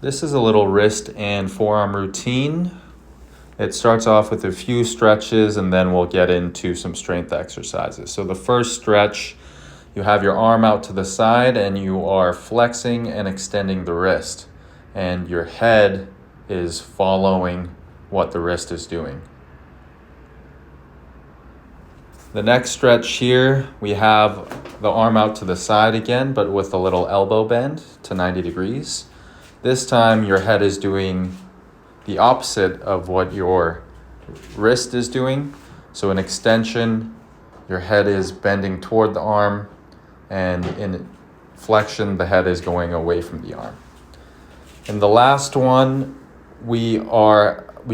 This is a little wrist and forearm routine. It starts off with a few stretches and then we'll get into some strength exercises. So the first stretch, you have your arm out to the side and you are flexing and extending the wrist. And your head is following what the wrist is doing. The next stretch here, we have the arm out to the side again, but with a little elbow bend to 90 degrees. This time your head is doing the opposite of what your wrist is doing. So in extension, your head is bending toward the arm, and in flexion, the head is going away from the arm. In the last one, we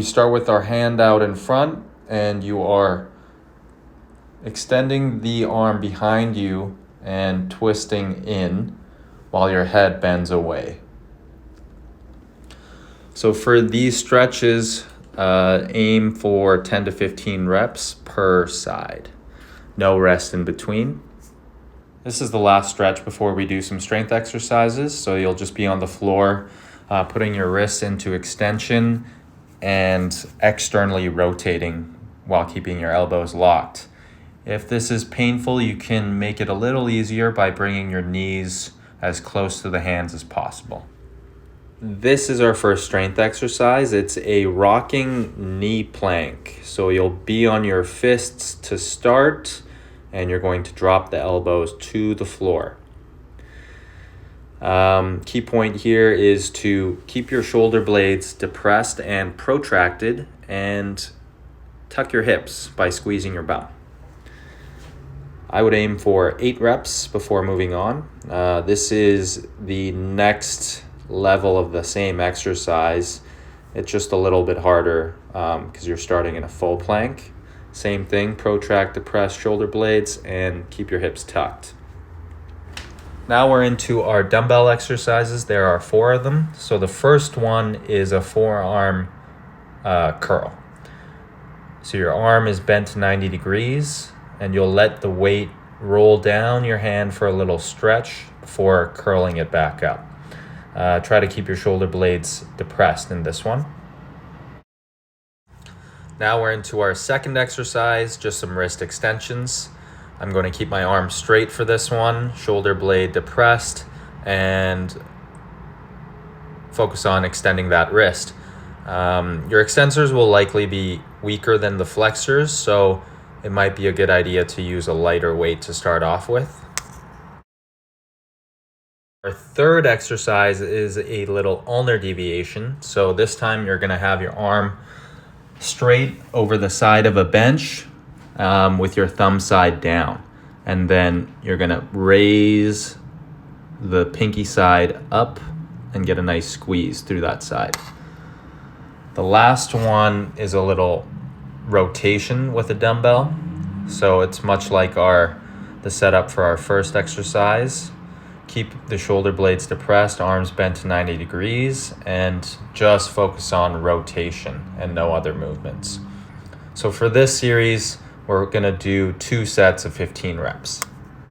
start with our hand out in front, and you are extending the arm behind you and twisting in while your head bends away. So for these stretches, aim for 10 to 15 reps per side. No rest in between. This is the last stretch before we do some strength exercises. So you'll just be on the floor, putting your wrists into extension and externally rotating while keeping your elbows locked. If this is painful, you can make it a little easier by bringing your knees as close to the hands as possible. This is our first strength exercise. It's a rocking knee plank. So you'll be on your fists to start, and you're going to drop the elbows to the floor. Key point here is to keep your shoulder blades depressed and protracted, and tuck your hips by squeezing your bum. I would aim for 8 reps before moving on. This is the next level of the same exercise. It's just a little bit harder because you're starting in a full plank. Same thing, protract, depress shoulder blades, and keep your hips tucked. Now we're into our dumbbell exercises. There are 4 of them. So the first one is a forearm curl. So your arm is bent to 90 degrees, and you'll let the weight roll down your hand for a little stretch before curling it back up. Try to keep your shoulder blades depressed in this one. Now we're into our second exercise, just some wrist extensions. I'm going to keep my arm straight for this one, shoulder blade depressed, and focus on extending that wrist. Your extensors will likely be weaker than the flexors, so it might be a good idea to use a lighter weight to start off with. Our third exercise is a little ulnar deviation. So this time you're going to have your arm straight over the side of a bench with your thumb side down. And then you're going to raise the pinky side up and get a nice squeeze through that side. The last one is a little rotation with a dumbbell. So it's much like the setup for our first exercise. Keep the shoulder blades depressed, arms bent to 90 degrees, and just focus on rotation and no other movements. So for this series, we're going to do 2 sets of 15 reps.